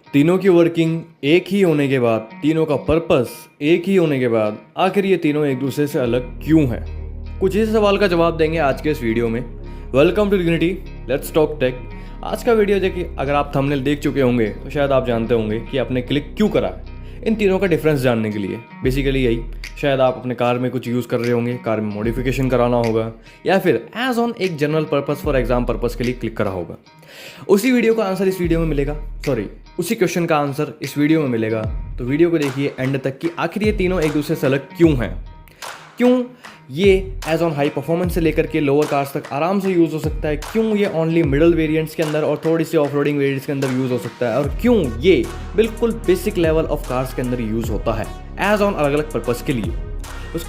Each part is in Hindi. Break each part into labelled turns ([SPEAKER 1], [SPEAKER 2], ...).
[SPEAKER 1] तीनों की वर्किंग एक ही होने के बाद, तीनों का पर्पस एक ही होने के बाद, आखिर ये तीनों एक दूसरे से अलग क्यों हैं? कुछ इस सवाल का जवाब देंगे आज के इस वीडियो में। Welcome to Dignity, let's talk tech. आज का वीडियो देखिए, अगर आप थंबनेल देख चुके होंगे तो शायद आप जानते होंगे कि आपने क्लिक क्यों करा है। इन तीनों का डिफरेंस जानने के लिए बेसिकली यही, शायद आप अपने कार में कुछ यूज़ कर रहे होंगे, कार में मॉडिफिकेशन कराना होगा, या फिर एज ऑन एक general purpose for exam purpose के लिए क्लिक करा होगा। उसी वीडियो का आंसर इस वीडियो में मिलेगा, उसी क्वेश्चन का आंसर इस वीडियो में मिलेगा। तो वीडियो को देखिए एंड तक कि आखिर ये तीनों एक दूसरे से अलग क्यों हैं, क्यों ये एज ऑन हाई परफॉर्मेंस से लेकर के लोअर कार्स तक आराम से यूज़ हो सकता है, क्यों ये ओनली मिडल वेरिएंट्स के अंदर और थोड़ी सी ऑफ रोडिंग वेरिएंट्स के अंदर यूज़ हो सकता है, और क्यों ये बिल्कुल बेसिक लेवल ऑफ कार्स के अंदर यूज़ होता है एज ऑन अलग अलग पर्पज़ के लिए। उस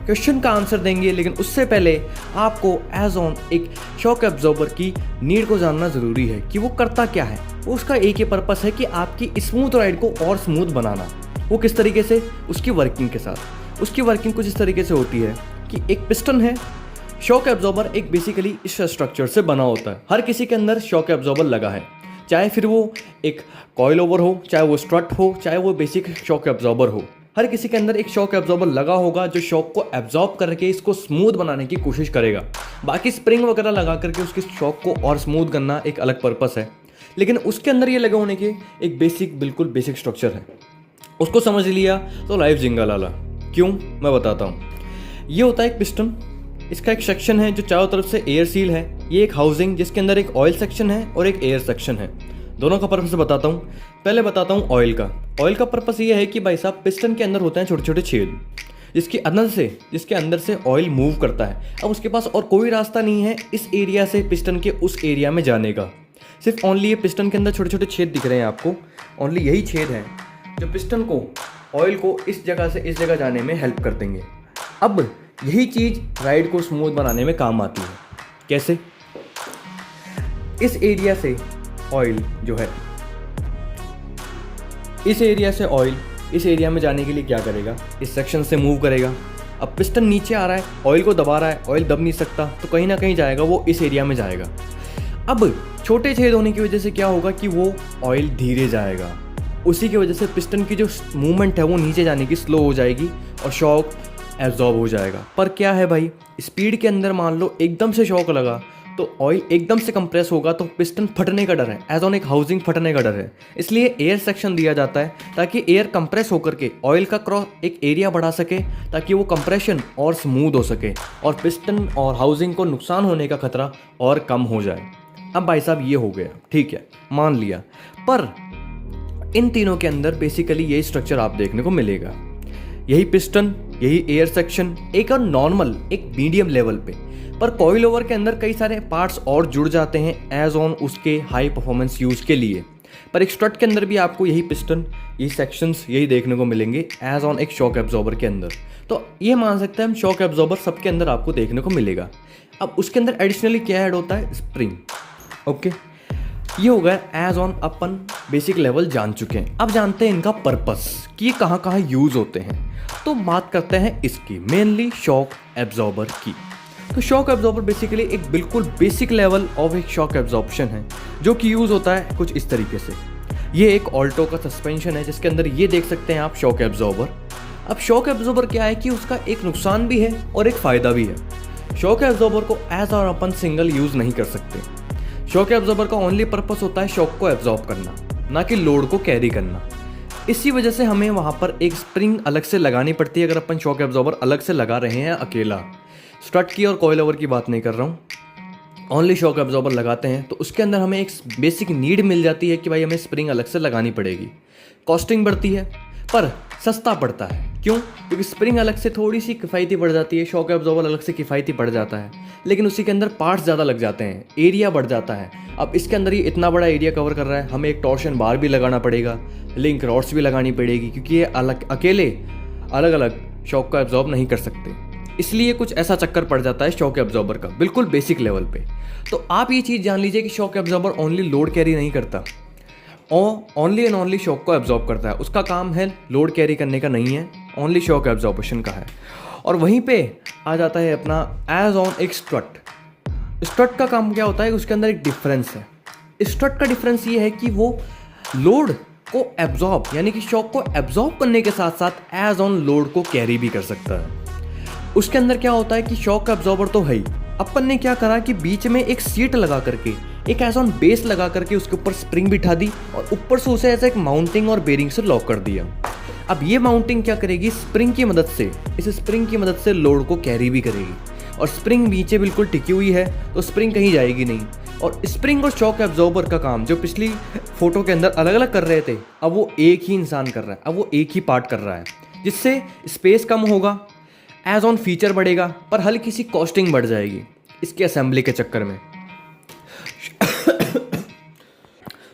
[SPEAKER 1] क्वेश्चन का आंसर देंगे, लेकिन उससे पहले आपको एज ऑन एक शॉक एब्जॉर्बर की नीड को जानना ज़रूरी है कि वो करता क्या है। उसका एक ही पर्पस है कि आपकी स्मूथ राइड को और स्मूथ बनाना। वो किस तरीके से? उसकी वर्किंग के साथ। उसकी वर्किंग कुछ इस तरीके से होती है कि एक पिस्टन है। शॉक एब्जॉर्बर एक बेसिकली इस स्ट्रक्चर से बना होता है। हर किसी के अंदर शॉक एब्जॉर्बर लगा है, चाहे फिर वो एक कॉइल ओवर हो, चाहे वो स्ट्रट हो, चाहे वो बेसिक शॉक एब्जॉर्बर हो। हर किसी के अंदर एक शॉक एब्जॉर्बर लगा होगा जो शॉक को एब्जॉर्ब करके इसको स्मूथ बनाने की कोशिश करेगा। बाकी स्प्रिंग वगैरह लगा करके उसकी शॉक को और स्मूथ करना एक अलग पर्पस है, लेकिन उसके अंदर ये लगे होने के एक बिल्कुल बेसिक स्ट्रक्चर है। उसको समझ लिया तो लाइफ जिंगा लाला। क्यों, मैं बताता हूँ। ये होता है एक पिस्टन, इसका एक सेक्शन है जो चारों तरफ से एयर सील है। ये एक हाउसिंग जिसके अंदर एक ऑयल सेक्शन है और एक एयर सेक्शन है। दोनों का पर्पस बताता हूँ। पहले बताता हूँ ऑयल का। ऑयल का पर्पस ये है कि भाई साहब, पिस्टन के अंदर होते हैं छोटे छोटे छेद जिसके अंदर से ऑयल मूव करता है। अब उसके पास और कोई रास्ता नहीं है इस एरिया से पिस्टन के उस एरिया में जाने का। सिर्फ ओनली ये पिस्टन के अंदर छोटे छोटे छेद दिख रहे हैं आपको। ओनली यही छेद हैं जो पिस्टन को, ऑयल को इस जगह से इस जगह जाने में हेल्प कर देंगे। अब यही चीज़ राइड को स्मूथ बनाने में काम आती है। कैसे? इस एरिया से ऑयल जो है, इस एरिया से ऑयल इस एरिया में जाने के लिए क्या करेगा? इस सेक्शन से मूव करेगा। अब पिस्टन नीचे आ रहा है, ऑयल को दबा रहा है, ऑयल दब नहीं सकता, तो कहीं ना कहीं जाएगा, वो इस एरिया में जाएगा। अब छोटे छेद होने की वजह से क्या होगा कि वो ऑयल धीरे जाएगा। उसी की वजह से पिस्टन की जो मूवमेंट है वो नीचे जाने की स्लो हो जाएगी और शॉक एब्जॉर्ब हो जाएगा। पर क्या है भाई, स्पीड के अंदर मान लो एकदम से शॉक लगा तो ऑयल एकदम से कंप्रेस होगा तो पिस्टन फटने का डर है, एज ऑन एक हाउसिंग फटने का डर है। इसलिए एयर सेक्शन दिया जाता है ताकि एयर कंप्रेस होकर के ऑयल का क्रॉस एक एरिया बढ़ा सके, ताकि वो कंप्रेशन और स्मूथ हो सके और पिस्टन और हाउसिंग को नुकसान होने का खतरा और कम हो जाए। अब भाई साहब ये हो गया, ठीक है, मान लिया। पर इन तीनों के अंदर बेसिकली यही स्ट्रक्चर आप देखने को मिलेगा। यही पिस्टन, यही एयर सेक्शन, एक और नॉर्मल एक मीडियम लेवल पे। पर कॉइल ओवर के अंदर कई सारे पार्ट्स और जुड़ जाते हैं एज ऑन उसके हाई परफॉर्मेंस यूज़ के लिए। पर एक स्ट्रट के अंदर भी आपको यही पिस्टन, यही सेक्शंस, यही देखने को मिलेंगे एज ऑन एक शॉक एब्जॉर्बर के अंदर। तो ये मान सकते हैं हम, शॉक एब्जॉर्बर सबके अंदर आपको देखने को मिलेगा। अब उसके अंदर एडिशनली क्या ऐड होता है? स्प्रिंग। ओके, ये हो गया एज ऑन अपन बेसिक लेवल जान चुके हैं। अब जानते हैं इनका पर्पस कि ये कहाँ कहाँ यूज़ होते हैं। तो बात करते हैं इसकी, मेनली शॉक एब्जॉर्बर की। तो शॉक एब्जॉर्बर बेसिकली एक बिल्कुल बेसिक लेवल ऑफ एक शॉक एब्जॉर्प्शन है जो कि यूज़ होता है कुछ इस तरीके से। ये एक ऑल्टो का सस्पेंशन है जिसके अंदर ये देख सकते हैं आप शॉक एब्जॉर्बर। अब शॉक एब्जॉर्बर क्या है कि उसका एक नुकसान भी है और एक फ़ायदा भी है। शॉक एब्जॉर्बर को एज ऑन अपन सिंगल यूज़ नहीं कर सकते। शॉक एब्जॉर्बर का ओनली पर्पस होता है शॉक को एब्जॉर्ब करना, ना कि लोड को कैरी करना। इसी वजह से हमें वहाँ पर एक स्प्रिंग अलग से लगानी पड़ती है अगर अपन शॉक एब्जॉर्बर अलग से लगा रहे हैं अकेला। स्ट्रट की और कॉइल ओवर की बात नहीं कर रहा हूँ, ओनली शॉक एब्जॉर्बर लगाते हैं तो उसके अंदर हमें एक बेसिक नीड मिल जाती है कि भाई हमें स्प्रिंग अलग से लगानी पड़ेगी। कॉस्टिंग बढ़ती है पर सस्ता पड़ता है। क्यों? क्योंकि स्प्रिंग अलग से थोड़ी सी किफ़ायती पड़ जाती है, शॉक एब्जॉर्बर अलग से किफ़ायती पड़ जाता है, लेकिन उसी के अंदर पार्ट्स ज़्यादा लग जाते हैं, एरिया बढ़ जाता है। अब इसके अंदर ये इतना बड़ा एरिया कवर कर रहा है, हमें एक टॉर्शन बार भी लगाना पड़ेगा, लिंक रॉड्स भी लगानी पड़ेगी, क्योंकि ये अकेले अलग अलग शॉक को एब्जॉर्ब नहीं कर सकते। इसलिए कुछ ऐसा चक्कर पड़ जाता है शॉक एब्जॉर्बर का बिल्कुल बेसिक लेवल पे। तो आप ये चीज़ जान लीजिए कि shock absorber only load carry नहीं करता, ओनली एंड ओनली शॉक को एब्जॉर्ब करता है। उसका काम है लोड कैरी करने का नहीं है, ओनली शॉक एब्जॉर्बेशन का है। और वहीं पे आ जाता है अपना एज ऑन एक स्ट्रट। स्ट्रट का काम क्या होता है? उसके अंदर एक डिफरेंस है। स्ट्रट का डिफरेंस ये है कि वो लोड को एब्जॉर्ब यानी कि शॉक को एब्जॉर्ब करने के साथ साथ एज ऑन लोड को कैरी भी कर सकता है। उसके अंदर क्या होता है कि शॉक एब्जॉर्बर तो है ही, अपन ने क्या करा कि बीच में एक सीट लगा करके, एक एज ऑन बेस लगा करके उसके ऊपर स्प्रिंग बिठा दी और ऊपर से उसे ऐसा एक माउंटिंग और बेरिंग से लॉक कर दिया। अब ये माउंटिंग क्या करेगी, स्प्रिंग की मदद से, इस स्प्रिंग की मदद से लोड को कैरी भी करेगी। और स्प्रिंग नीचे बिल्कुल टिकी हुई है तो स्प्रिंग कहीं जाएगी नहीं। और स्प्रिंग और शॉक एब्जॉर्बर का काम जो पिछली फोटो के अंदर अलग अलग कर रहे थे, अब वो एक ही इंसान कर रहा है, अब वो एक ही पार्ट कर रहा है, जिससे स्पेस कम होगा, एज ऑन फीचर बढ़ेगा, पर हल्की सी कॉस्टिंग बढ़ जाएगी इसके असेंबली के चक्कर में।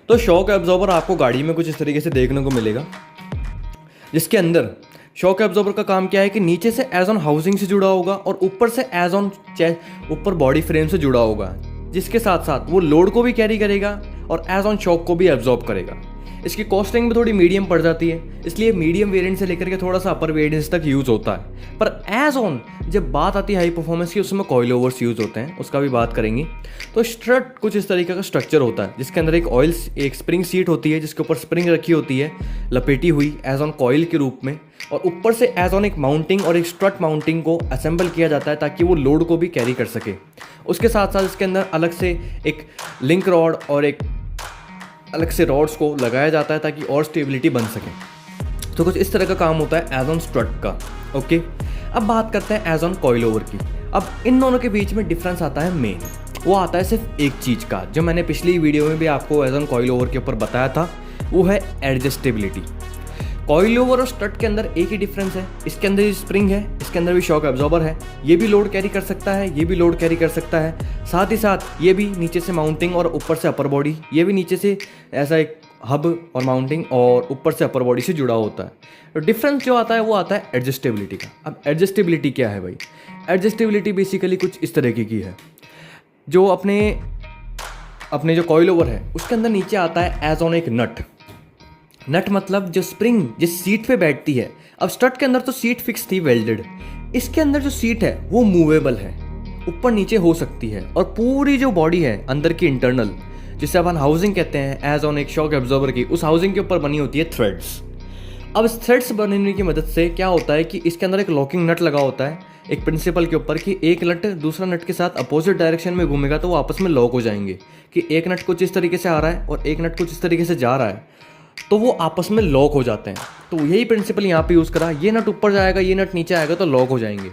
[SPEAKER 1] तो शॉक एब्जॉर्बर आपको गाड़ी में कुछ इस तरीके से देखने को मिलेगा, जिसके अंदर शॉक एब्जॉर्बर का काम क्या है कि नीचे से एज ऑन हाउसिंग से जुड़ा होगा और ऊपर से एज ऑन ऊपर बॉडी फ्रेम से जुड़ा होगा, जिसके साथ साथ वो लोड को भी कैरी करेगा और एज ऑन शॉक को भी एब्जॉर्ब करेगा। इसकी कॉस्टिंग भी थोड़ी मीडियम पड़ जाती है, इसलिए मीडियम वेरिएंट से लेकर के थोड़ा सा अपर वेरिएंट्स तक यूज़ होता है। पर एज ऑन जब बात आती है हाई परफॉर्मेंस की, उसमें कॉइल ओवर्स यूज़ होते हैं, उसका भी बात करेंगे। तो स्ट्रट कुछ इस तरीके का स्ट्रक्चर होता है, जिसके अंदर एक स्प्रिंग सीट होती है, जिसके ऊपर स्प्रिंग रखी होती है लपेटी हुई एज ऑन कॉइल के रूप में, और ऊपर से एज ऑन एक माउंटिंग और एक स्ट्रट माउंटिंग को असेंबल किया जाता है ताकि वो लोड को भी कैरी कर सके। उसके साथ साथ इसके अंदर अलग से एक लिंक रॉड और एक अलग से रॉड्स को लगाया जाता है ताकि और स्टेबिलिटी बन सके। तो कुछ इस तरह का काम होता है एज ऑन स्ट्रट का। ओके, अब बात करते हैं एज ऑन कॉइल ओवर की। अब इन दोनों के बीच में डिफरेंस आता है मेन, वो आता है सिर्फ एक चीज़ का, जो मैंने पिछली वीडियो में भी आपको एज ऑन कॉइल ओवर के ऊपर बताया था, वो है एडजस्टेबिलिटी। कॉइल ओवर और स्ट्रट के अंदर एक ही डिफरेंस है, इसके अंदर भी स्प्रिंग है, इसके अंदर भी शॉक एब्जॉर्बर है, ये भी लोड कैरी कर सकता है, ये भी लोड कैरी कर सकता है, साथ ही साथ ये भी नीचे से माउंटिंग और ऊपर से अपर बॉडी, ये भी नीचे से ऐसा एक हब और माउंटिंग और ऊपर से अपर बॉडी से जुड़ा होता है। तो डिफरेंस जो आता है वो आता है एडजस्टेबिलिटी का। अब एडजस्टेबिलिटी क्या है भाई? एडजस्टेबिलिटी बेसिकली कुछ इस तरीके की है, जो अपने जो कॉइल ओवर है उसके अंदर नीचे आता है एज ऑन एक नट मतलब जो स्प्रिंग जिस सीट पे बैठती है। अब स्ट्रट के अंदर तो सीट फिक्स थी वेल्डेड, इसके अंदर जो सीट है वो मूवेबल है, ऊपर नीचे हो सकती है, और पूरी जो बॉडी है अंदर की इंटरनल, जिसे अपन हाउसिंग कहते हैं एज ऑन एक शॉक एब्जॉर्बर की, उस हाउसिंग के ऊपर बनी होती है थ्रेड्स। अब इस थ्रेड्स बनने की मदद से क्या होता है कि इसके अंदर एक लॉकिंग नट लगा होता है एक प्रिंसिपल के ऊपर, कि एक नट दूसरा नट के साथ अपोजिट डायरेक्शन में घूमेगा तो वो आपस में लॉक हो जाएंगे, कि एक नट कुछ इस तरीके से आ रहा है और एक नट कुछ इस तरीके से जा रहा है, तो वो आपस में लॉक हो जाते हैं। तो यही प्रिंसिपल यहाँ पे यूज़ करा, ये नट ऊपर जाएगा, ये नट नीचे आएगा तो लॉक हो जाएंगे।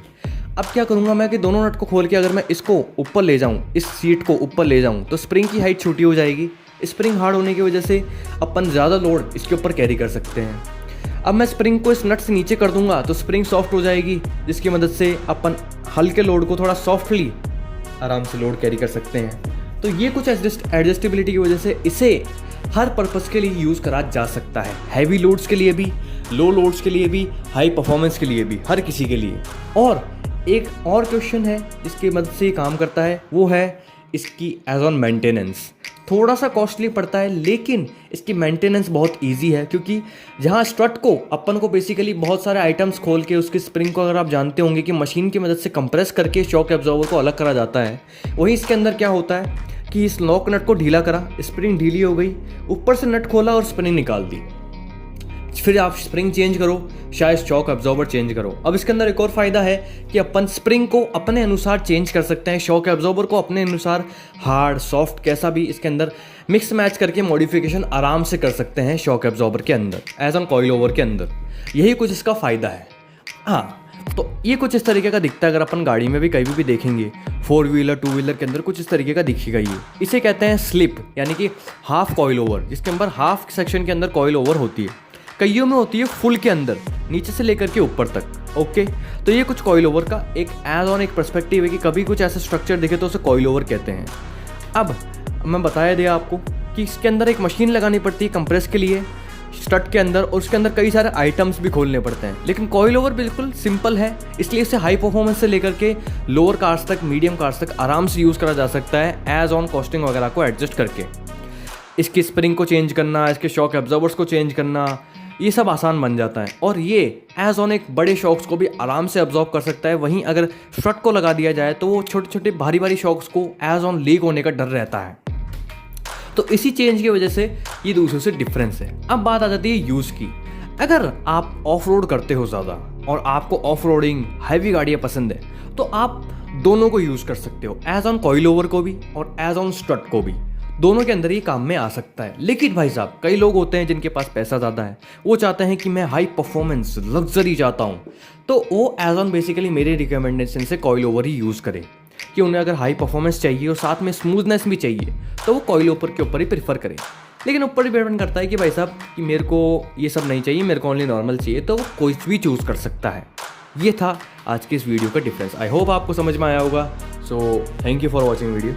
[SPEAKER 1] अब क्या करूँगा मैं कि दोनों नट को खोल के अगर मैं इसको ऊपर ले जाऊँ, इस सीट को ऊपर ले जाऊँ, तो स्प्रिंग की हाइट छोटी हो जाएगी। स्प्रिंग हार्ड होने की वजह से अपन ज़्यादा लोड इसके ऊपर कैरी कर सकते हैं। अब मैं स्प्रिंग को इस नट से नीचे कर दूंगा तो स्प्रिंग सॉफ्ट हो जाएगी, जिसकी मदद से अपन हल्के लोड को थोड़ा सॉफ्टली आराम से लोड कैरी कर सकते हैं। तो ये कुछ एडजस्टेबिलिटी की वजह से इसे हर पर्पस के लिए यूज़ करा जा सकता है, हैवी लोड्स के लिए भी, लो लोड्स के लिए भी, हाई परफॉर्मेंस के लिए भी, हर किसी के लिए। और एक और क्वेश्चन है जिसकी मदद से ये काम करता है, वो है इसकी एज ऑन मेंटेनेंस। थोड़ा सा कॉस्टली पड़ता है लेकिन इसकी मेंटेनेंस बहुत इजी है, क्योंकि जहाँ स्ट्रट को अपन को बेसिकली बहुत सारे आइटम्स खोल के उसकी स्प्रिंग को, अगर आप जानते होंगे कि मशीन की मदद से कंप्रेस करके शॉक एब्जॉर्बर को अलग करा जाता है, वहीं इसके अंदर क्या होता है कि इस लॉक नट को ढीला करा, स्प्रिंग ढीली हो गई, ऊपर से नट खोला और स्प्रिंग निकाल दी, फिर आप स्प्रिंग चेंज करो, शायद शॉक एब्जॉर्बर चेंज करो। अब इसके अंदर एक और फ़ायदा है कि अपन स्प्रिंग को अपने अनुसार चेंज कर सकते हैं, शॉक एब्जॉर्बर को अपने अनुसार हार्ड सॉफ्ट कैसा भी इसके अंदर मिक्स मैच करके मॉडिफिकेशन आराम से कर सकते हैं शॉक एब्जॉर्बर के अंदर, एज ऑन कॉइल ओवर के अंदर। यही कुछ इसका फ़ायदा है। हाँ, तो ये कुछ इस तरीके का दिखता है, अगर अपन गाड़ी में भी कहीं भी देखेंगे, 4 व्हीलर 2 व्हीलर के अंदर कुछ इस तरीके का दिखेगा ये। इसे कहते हैं स्लिप, यानी कि हाफ कॉइल ओवर, जिसके अंदर हाफ सेक्शन के अंदर कॉइल ओवर होती है, कईयों में होती है फुल के अंदर, नीचे से लेकर के ऊपर तक। ओके, तो ये कुछ कॉइल ओवर का एक एज ऑन एक पर्सपेक्टिव है कि कभी कुछ ऐसा स्ट्रक्चर दिखे तो उसे कॉइल ओवर कहते हैं। अब मैं बताया दिया आपको कि इसके अंदर एक मशीन लगानी पड़ती है कंप्रेस के लिए स्ट्रट के अंदर, और उसके अंदर कई सारे आइटम्स भी खोलने पड़ते हैं। लेकिन कॉइल ओवर बिल्कुल सिंपल है, इसलिए इसे हाई परफॉर्मेंस से लेकर के लोअर कार्स तक, मीडियम कार्स तक आराम से यूज़ करा जा सकता है एज ऑन कॉस्टिंग वगैरह को एडजस्ट करके। इसकी स्प्रिंग को चेंज करना, इसके शॉक एब्जॉर्बर्स को चेंज करना, ये सब आसान बन जाता है, और ये एज ऑन एक बड़े शॉक्स को भी आराम से अब्जॉर्ब कर सकता है। वहीं अगर स्ट्रट को लगा दिया जाए तो वो छोटे छोटे भारी भारी शॉक्स को एज ऑन लीक होने का डर रहता है। तो इसी चेंज की वजह से ये दूसरों से डिफरेंस है। अब बात आ जाती है यूज़ की। अगर आप ऑफ रोड करते हो ज़्यादा और आपको ऑफ रोडिंग हैवी गाड़ियाँ पसंद है तो आप दोनों को यूज़ कर सकते हो, एज ऑन कॉइल ओवर को भी और एज ऑन स्ट्रट को भी। दोनों के अंदर ये काम में आ सकता है। लेकिन भाई साहब कई लोग होते हैं जिनके पास पैसा ज़्यादा है, वो चाहते हैं कि मैं हाई परफॉर्मेंस लग्जरी चाहता हूँ, तो वो एज ऑन बेसिकली मेरे रिकमेंडेशन से कॉइल ओवर ही यूज़ करें। कि उन्हें अगर हाई परफॉर्मेंस चाहिए और साथ में स्मूथनेस भी चाहिए तो वो कॉइल ओवर के ऊपर ही प्रीफर करें। लेकिन ऊपर डिपेंड करता है कि भाई साहब कि मेरे को ये सब नहीं चाहिए, मेरे को ओनली नॉर्मल चाहिए, तो वो कोई भी चूज़ कर सकता है। ये था आज की इस वीडियो का डिफरेंस। आई होप आपको समझ में आया होगा। So thank you for watching video.